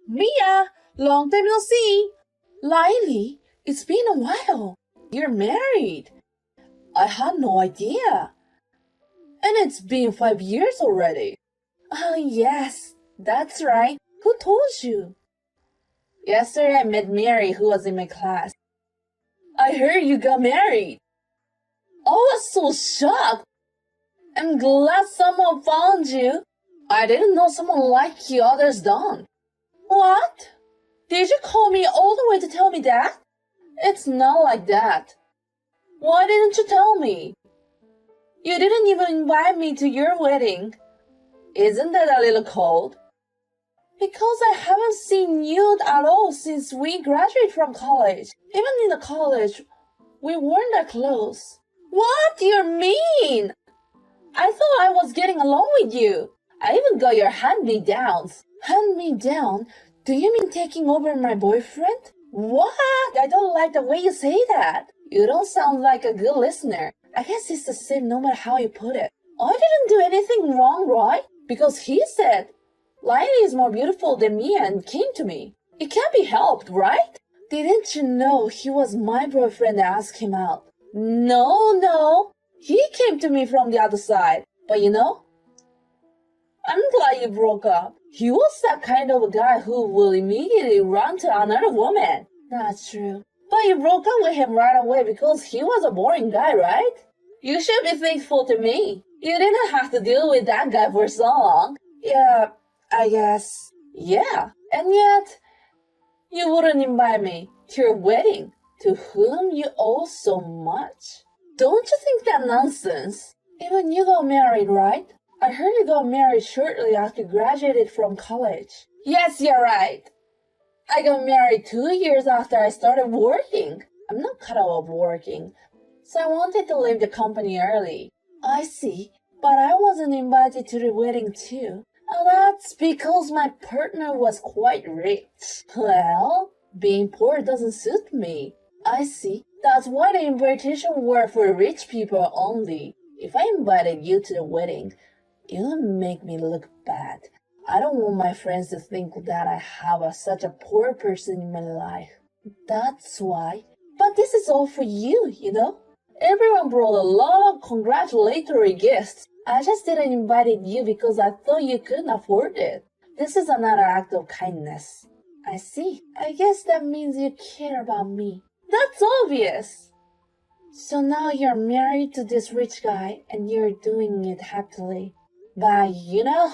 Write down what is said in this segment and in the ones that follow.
Mia, long time no see. Lily, it's been a while. You're married. I had no idea. And it's been 5 years already. Oh, yes, that's right. Who told you? Yesterday I met Mary, who was in my class. I heard you got married. I was so shocked. I'm glad someone found you. I didn't know someone like you others don't. What? Did you call me all the way to tell me that? It's not like that. Why didn't you tell me? You didn't even invite me to your wedding. Isn't that a little cold? Because I haven't seen you at all since we graduated from college. Even in the college, we weren't that close. What? You're mean! I thought I was getting along with you. I even got your hand-me-downs. Hand-me-down? Do you mean taking over my boyfriend? What? I don't like the way you say that. You don't sound like a good listener. I guess it's the same no matter how you put it. I didn't do anything wrong, right? Because he said, Lily is more beautiful than me and came to me. It can't be helped, right? Didn't you know he was my boyfriend and asked him out? No. He came to me from the other side. But you know, I'm glad you broke up. He was that kind of a guy who will immediately run to another woman. That's true. But you broke up with him right away because he was a boring guy, right? You should be thankful to me. You didn't have to deal with that guy for so long. Yeah, I guess. Yeah, and yet, you wouldn't invite me to your wedding, to whom you owe so much. Don't you think that nonsense? Even you got married, right? I heard you got married shortly after you graduated from college. Yes, you're right. I got married 2 years after I started working. I'm not cut out of working, so I wanted to leave the company early. I see, but I wasn't invited to the wedding too. Oh, that's because my partner was quite rich. Well, being poor doesn't suit me. I see. That's why the invitation were for rich people only. If I invited you to the wedding, it would make me look bad. I don't want my friends to think that I have such a poor person in my life. That's why. But this is all for you, you know? Everyone brought a lot of congratulatory gifts. I just didn't invite you because I thought you couldn't afford it. This is another act of kindness. I see. I guess that means you care about me. That's obvious. So now you're married to this rich guy and you're doing it happily. But you know,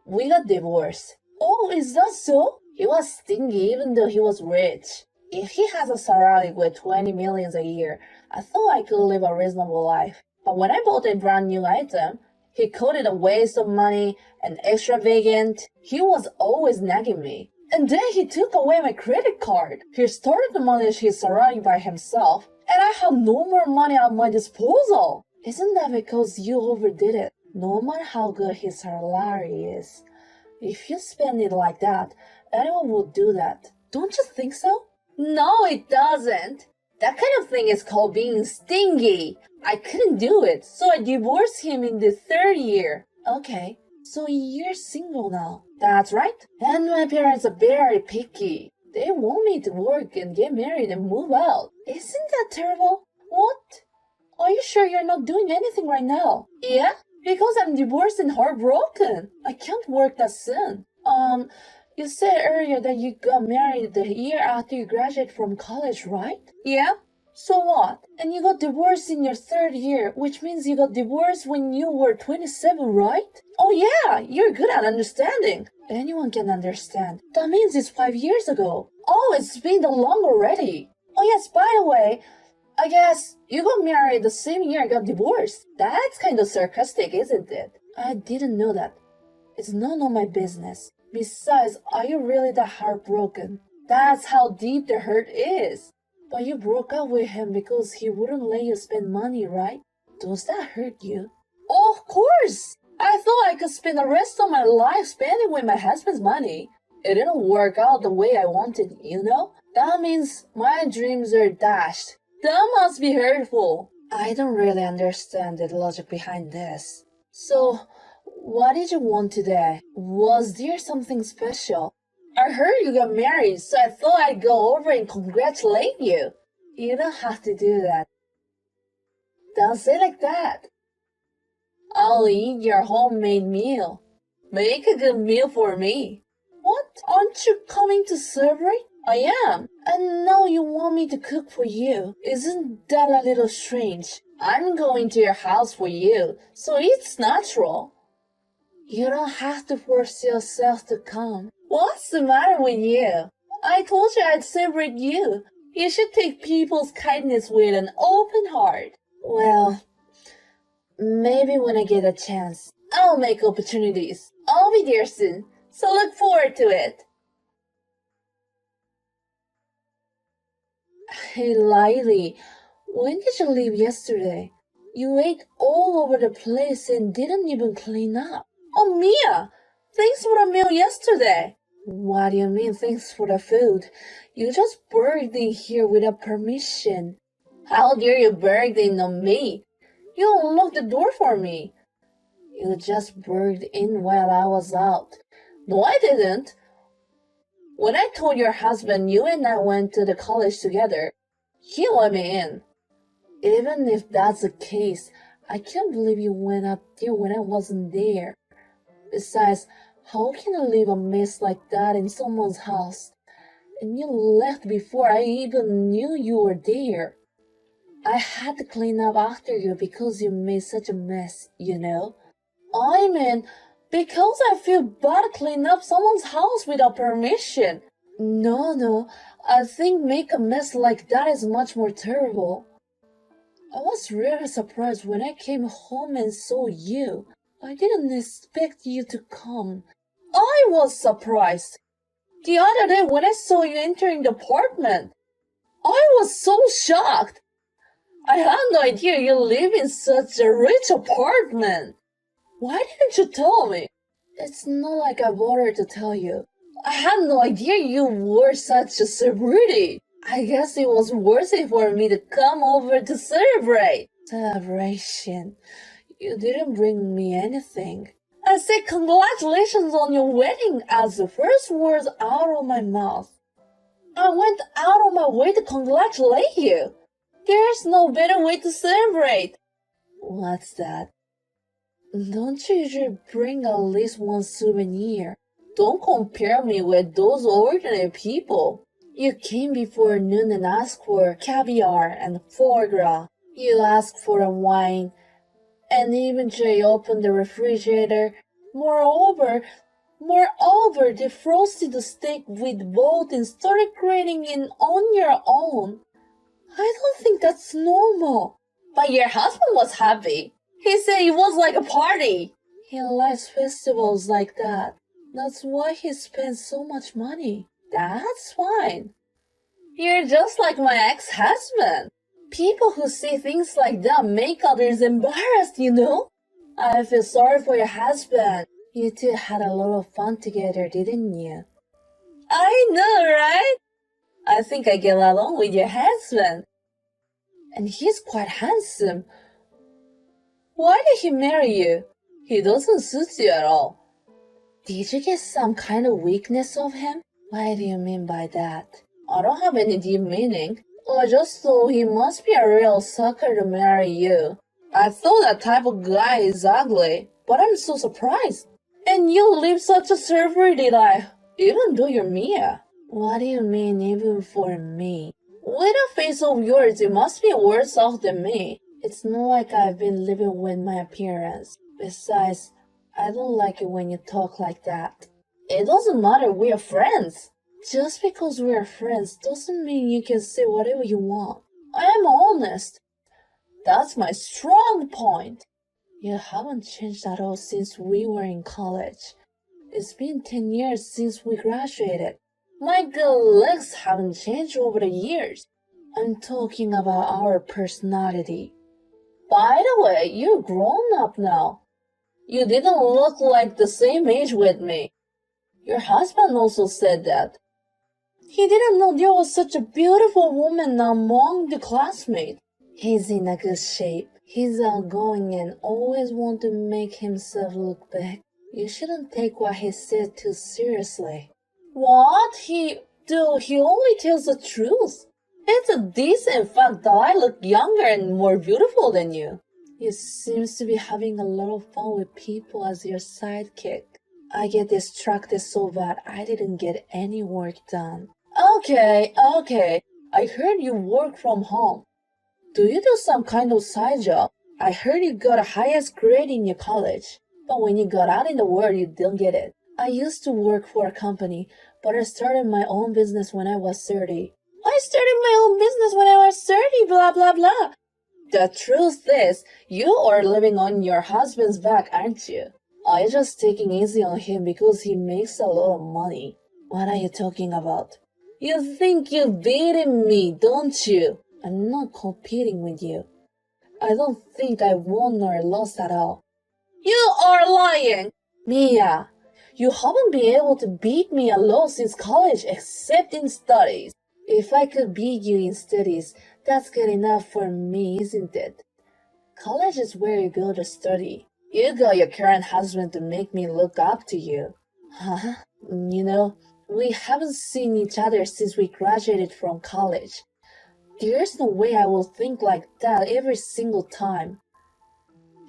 we got divorced. Oh, is that so? He was stingy even though he was rich. If he has a salary with 20 million a year, I thought I could live a reasonable life. But when I bought a brand new item, he called it a waste of money and extravagant. He was always nagging me. And then he took away my credit card. He started to manage his salary by himself, and I have no more money at my disposal. Isn't that because you overdid it? No matter how good his salary is, if you spend it like that, anyone will do that. Don't you think so? No, it doesn't. That kind of thing is called being stingy. I couldn't do it, so I divorced him in the 3rd year. Okay, so you're single now. That's right. And my parents are very picky. They want me to work and get married and move out. Isn't that terrible? What? Are you sure you're not doing anything right now? Yeah, because I'm divorced and heartbroken. I can't work that soon. You said earlier that you got married the year after you graduated from college, right? Yeah. So what? And you got divorced in your 3rd year, which means you got divorced when you were 27, right? Oh yeah, you're good at understanding. Anyone can understand. That means it's 5 years ago. Oh, it's been that long already. Oh yes, by the way, I guess you got married the same year I got divorced. That's kind of sarcastic, isn't it? I didn't know that. It's none of my business. Besides, are you really that heartbroken? That's how deep the hurt is. But you broke up with him because he wouldn't let you spend money, right? Does that hurt you? Oh, of course! I thought I could spend the rest of my life spending with my husband's money. It didn't work out the way I wanted, you know? That means my dreams are dashed. That must be hurtful. I don't really understand the logic behind this. So, what did you want today? Was there something special? I heard you got married, so I thought I'd go over and congratulate you. You don't have to do that. Don't say like that. I'll eat your homemade meal. Make a good meal for me. What? Aren't you coming to celebrate? I am. And now you want me to cook for you. Isn't that a little strange? I'm going to your house for you, so it's natural. You don't have to force yourself to come. What's the matter with you? I told you I'd celebrate you. You should take people's kindness with an open heart. Well, maybe when I get a chance, I'll make opportunities. I'll be there soon, so look forward to it. Hey, Lily, when did you leave yesterday? You ate all over the place and didn't even clean up. Oh, Mia, thanks for the meal yesterday. What do you mean, thanks for the food? You just burged in here without permission. How dare you burged in on me? You unlocked the door for me. You just burged in while I was out. No, I didn't. When I told your husband you and I went to the college together, he let me in. Even if that's the case, I can't believe you went up there when I wasn't there. Besides, how can I leave a mess like that in someone's house? And you left before I even knew you were there. I had to clean up after you because you made such a mess, you know. I mean, because I feel bad cleaning up someone's house without permission. No, I think make a mess like that is much more terrible. I was really surprised when I came home and saw you. I didn't expect you to come. I was surprised. The other day when I saw you entering the apartment, I was so shocked. I had no idea you live in such a rich apartment. Why didn't you tell me? It's not like I bothered to tell you. I had no idea you were such a celebrity. I guess it was worth it for me to come over to celebrate. Celebration? You didn't bring me anything. I said congratulations on your wedding as the first words out of my mouth. I went out of my way to congratulate you. There's no better way to celebrate. What's that? Don't you usually bring at least one souvenir? Don't compare me with those ordinary people. You came before noon and asked for caviar and foie gras. You asked for a wine, and eventually opened the refrigerator. Moreover, they frosted the steak with both and started grating it on your own. I don't think that's normal. But your husband was happy. He said it was like a party. He likes festivals like that. That's why he spends so much money. That's fine. You're just like my ex-husband. People who say things like that make others embarrassed, you know? I feel sorry for your husband. You two had a lot of fun together, didn't you? I know, right? I think I get along with your husband. And he's quite handsome. Why did he marry you? He doesn't suit you at all. Did you get some kind of weakness of him? What do you mean by that? I don't have any deep meaning. I just thought he must be a real sucker to marry you. I thought that type of guy is ugly, but I'm so surprised. And you live such a celebrity life, even though you're Mia. What do you mean, even for me? With a face of yours, you must be worse off than me. It's not like I've been living with my appearance. Besides, I don't like it when you talk like that. It doesn't matter, we're friends. Just because we're friends doesn't mean you can say whatever you want. I am honest. That's my strong point. You haven't changed at all since we were in college. It's been 10 years since we graduated. My good looks haven't changed over the years. I'm talking about our personality. By the way, you're grown up now. You didn't look like the same age with me. Your husband also said that. He didn't know there was such a beautiful woman among the classmates. He's in a good shape. He's outgoing and always wants to make himself look big. You shouldn't take what he said too seriously. What? He only tells the truth. It's a decent fact that I look younger and more beautiful than you. You seems to be having a lot of fun with people as your sidekick. I get distracted so bad I didn't get any work done. Okay. I heard you work from home. Do you do some kind of side job? I heard you got a highest grade in your college, but when you got out in the world, you didn't get it. I used to work for a company, but I started my own business when I was 30. I started my own business when I was 30, blah, blah, blah. The truth is, you are living on your husband's back, aren't you? Are you just taking easy on him because he makes a lot of money? What are you talking about? You think you're beating me, don't you? I'm not competing with you. I don't think I won or lost at all. You are lying! Mia, you haven't been able to beat me at all since college except in studies. If I could beat you in studies, that's good enough for me, isn't it? College is where you go to study. You got your current husband to make me look up to you. Huh? You know, we haven't seen each other since we graduated from college. There's no way I will think like that every single time.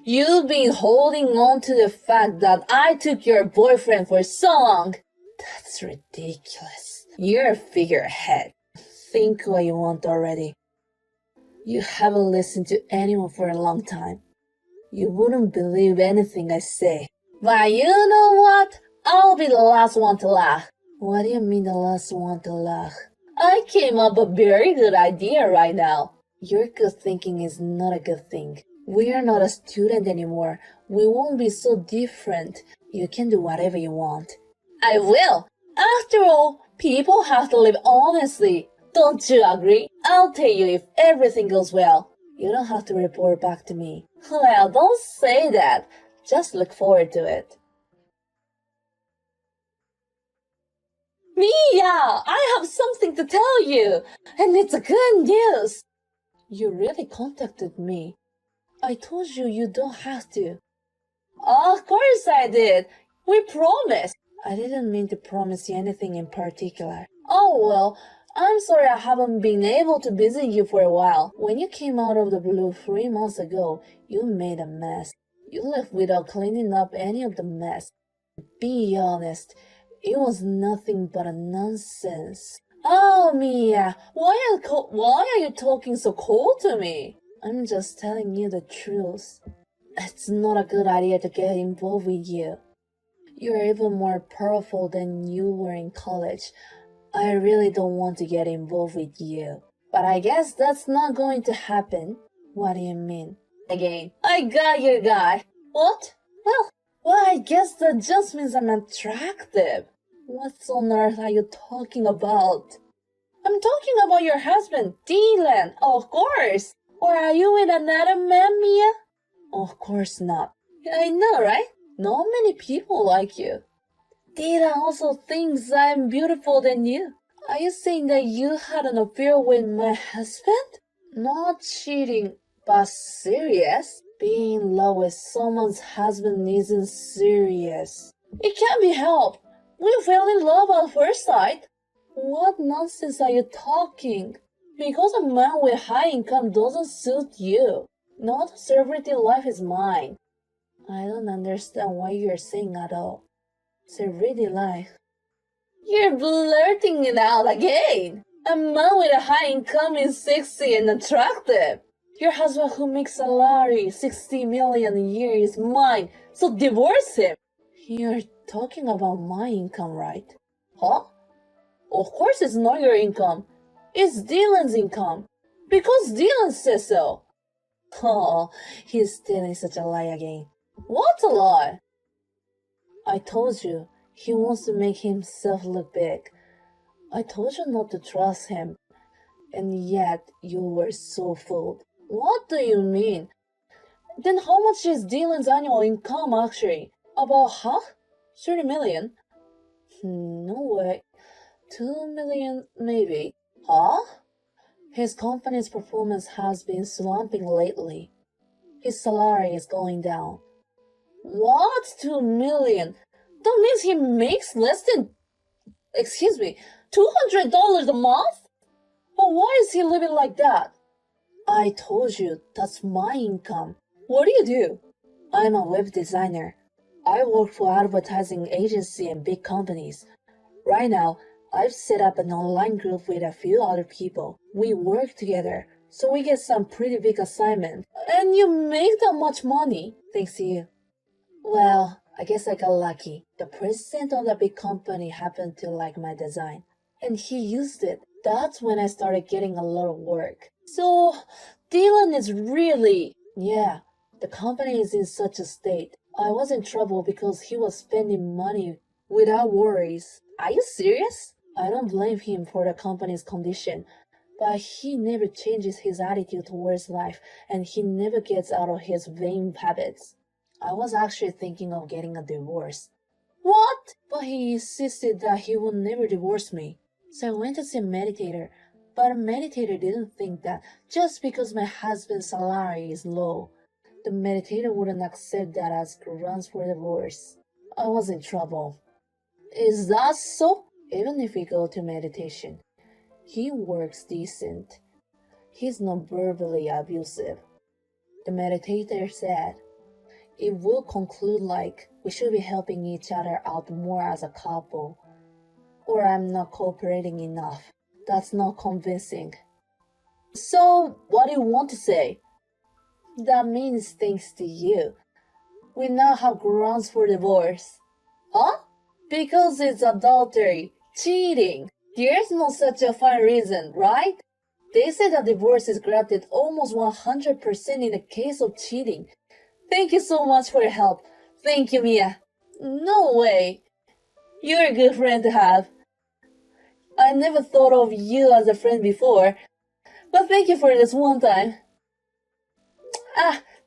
You've been holding on to the fact that I took your boyfriend for so long. That's ridiculous. You're a figurehead. Think what you want already. You haven't listened to anyone for a long time. You wouldn't believe anything I say. But you know what? I'll be the last one to laugh. What do you mean the last one to laugh? I came up with a very good idea right now. Your good thinking is not a good thing. We are not a student anymore. We won't be so different. You can do whatever you want. I will. After all, people have to live honestly. Don't you agree? I'll tell you if everything goes well. You don't have to report back to me. Well, don't say that. Just look forward to it. Mia, I have something to tell you, and it's a good news. You really contacted me. I told you you don't have to. Of course I did. We promised. I didn't mean to promise you anything in particular. Oh well, I'm sorry I haven't been able to visit you for a while. When you came out of the blue 3 months ago, you made a mess. You left without cleaning up any of the mess. Be honest, it was nothing but a nonsense. Oh, Mia, why are you talking so cold to me? I'm just telling you the truth. It's not a good idea to get involved with you. You're even more powerful than you were in college. I really don't want to get involved with you. But I guess that's not going to happen. What do you mean? Again, I got your guy. What? Well, I guess that just means I'm attractive. What on earth are you talking about? I'm talking about your husband, Dylan, of course. Or are you with another man, Mia? Of course not. I know, right? Not many people like you. Dylan also thinks I'm beautiful than you. Are you saying that you had an affair with my husband? Not cheating, but serious. Being in love with someone's husband isn't serious. It can't be helped. We fell in love at first sight. What nonsense are you talking? Because a man with high income doesn't suit you. Not celebrity life is mine. I don't understand what you're saying at all. Celebrity life. You're blurting it out again. A man with a high income is sexy and attractive. Your husband who makes salary 60 million a year is mine, so divorce him. You're talking about my income, right? Huh? Of course it's not your income. It's Dylan's income. Because Dylan says so. Oh, he's telling such a lie again. What a lie? I told you, he wants to make himself look big. I told you not to trust him. And yet, you were so fooled. What do you mean? Then how much is Dylan's annual income actually? About half? 30 million? No way. 2 million maybe. Huh? His company's performance has been slumping lately. His salary is going down. What? 2 million? That means he makes less than Excuse me, $200 a month? But why is he living like that? I told you, that's my income. What do you do? I'm a web designer. I work for advertising agency and big companies. Right now, I've set up an online group with a few other people. We work together, so we get some pretty big assignment. And you make that much money, thanks to you. Well, I guess I got lucky. The president of the big company happened to like my design, and he used it. That's when I started getting a lot of work. So, Dylan is really... Yeah, the company is in such a state. I was in trouble because he was spending money without worries. Are you serious? I don't blame him for the company's condition, but he never changes his attitude towards life, and he never gets out of his vain habits. I was actually thinking of getting a divorce. What? But he insisted that he would never divorce me. So I went to see a meditator, but a meditator didn't think that just because my husband's salary is low, the meditator wouldn't accept that as grounds for divorce. I was in trouble. Is that so? Even if we go to meditation, he works decent. He's not verbally abusive. The meditator said, it will conclude like we should be helping each other out more as a couple. Or I'm not cooperating enough. That's not convincing. So, what do you want to say? That means thanks to you, we now have grounds for divorce. Huh? Because it's adultery, cheating. There's no such a fine reason, right? They say that divorce is granted almost 100% in the case of cheating. Thank you so much for your help. Thank you, Mia. No way. You're a good friend to have. I never thought of you as a friend before, but thank you for this one time.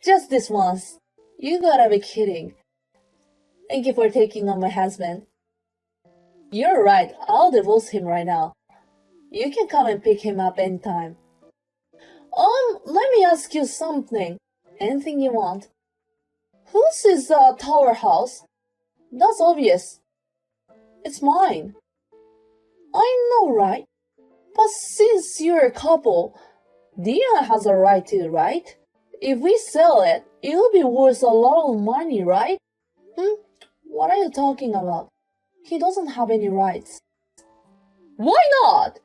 Just this once. You gotta be kidding. Thank you for taking on my husband. You're right, I'll divorce him right now. You can come and pick him up anytime. Let me ask you something. Anything you want. Whose is the tower house? That's obvious. It's mine. I know, right? But since you're a couple, Dion has a right to, right? If we sell it, it'll be worth a lot of money, right? What are you talking about? He doesn't have any rights. Why not?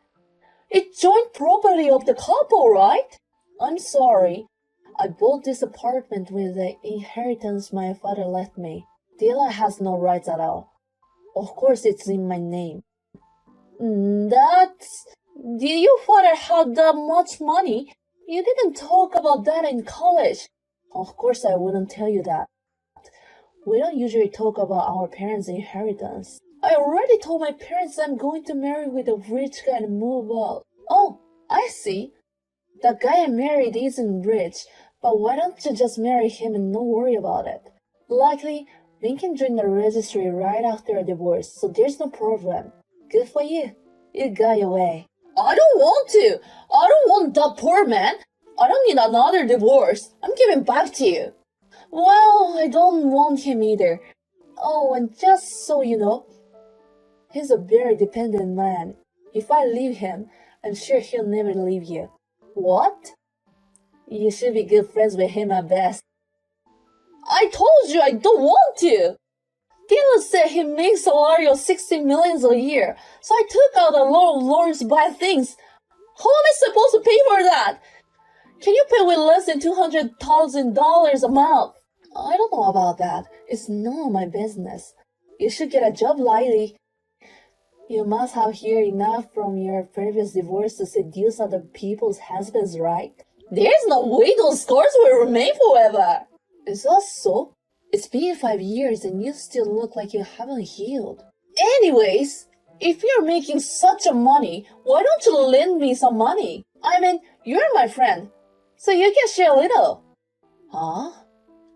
It's joint property of the couple, right? I'm sorry. I bought this apartment with the inheritance my father left me. Dylan has no rights at all. Of course it's in my name. Did your father have that much money? You didn't talk about that in college. Of course I wouldn't tell you that. We don't usually talk about our parents' inheritance. I already told my parents I'm going to marry with a rich guy and move out. Oh, I see. The guy I married isn't rich, but why don't you just marry him and not worry about it? Likely, we can join the registry right after a divorce, so there's no problem. Good for you. You got your way. I don't want to. I don't want that poor man. I don't need another divorce. I'm giving back to you. Well, I don't want him either. Oh, and just so you know, he's a very dependent man. If I leave him, I'm sure he'll never leave you. What? You should be good friends with him at best. I told you I don't want to. Dylan said he makes a salary of $60 million a year, so I took out a lot of loans to buy things. How am I supposed to pay for that? Can you pay with less than $200,000 a month? I don't know about that. It's none of my business. You should get a job, Lily. You must have heard enough from your previous divorce to seduce other people's husbands, right? There's no way those scars will remain forever. Is that so? It's been 5 years and you still look like you haven't healed. Anyways, if you're making such a money, why don't you lend me some money? I mean, you're my friend, so you can share a little. Huh?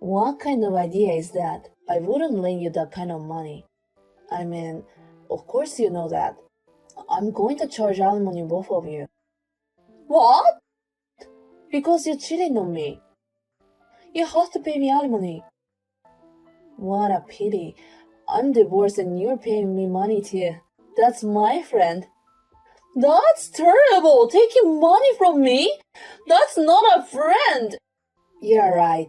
What kind of idea is that? I wouldn't lend you that kind of money. I mean, of course you know that. I'm going to charge alimony both of you. What? Because you cheated on me. You have to pay me alimony. What a pity. I'm divorced and you're paying me money too. That's my friend. That's terrible! Taking money from me? That's not a friend! You're right.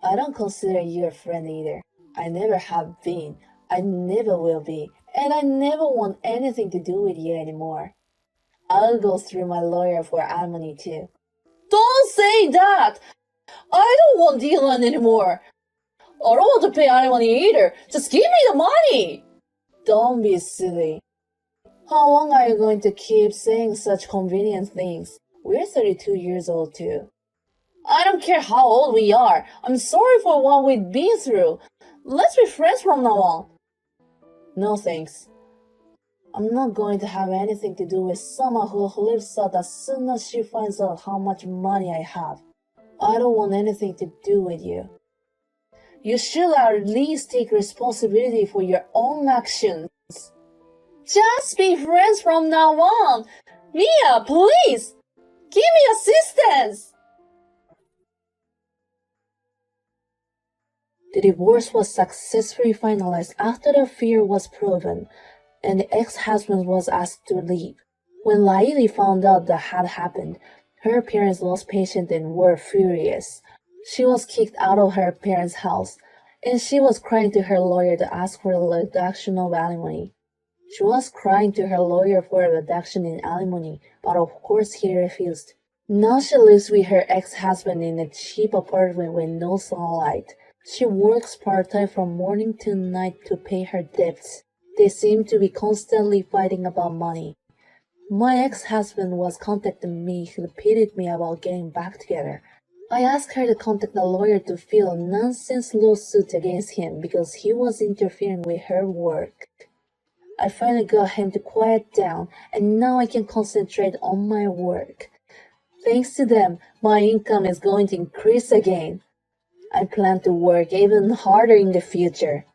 I don't consider you a friend either. I never have been. I never will be. And I never want anything to do with you anymore. I'll go through my lawyer for alimony too. Don't say that! I don't want Dylan anymore. I don't want to pay alimony either. Just give me the money! Don't be silly. How long are you going to keep saying such convenient things? We're 32 years old too. I don't care how old we are. I'm sorry for what we've been through. Let's be friends from now on. No thanks. I'm not going to have anything to do with someone who flips out as soon as she finds out how much money I have. I don't want anything to do with you. You should at least take responsibility for your own actions. Just be friends from now on. Mia, please! Give me assistance! The divorce was successfully finalized after the affair was proven, and the ex-husband was asked to leave. When Laili found out that had happened, her parents lost patience and were furious. She was kicked out of her parents' house, and she was crying to her lawyer to ask for a reduction of alimony. She was crying to her lawyer for a reduction in alimony, but of course he refused. Now she lives with her ex-husband in a cheap apartment with no sunlight. She works part-time from morning to night to pay her debts. They seem to be constantly fighting about money. My ex-husband was contacting me repeatedly about getting back together. I asked her to contact a lawyer to file a nonsense lawsuit against him because he was interfering with her work. I finally got him to quiet down, and now I can concentrate on my work. Thanks to them, my income is going to increase again. I plan to work even harder in the future.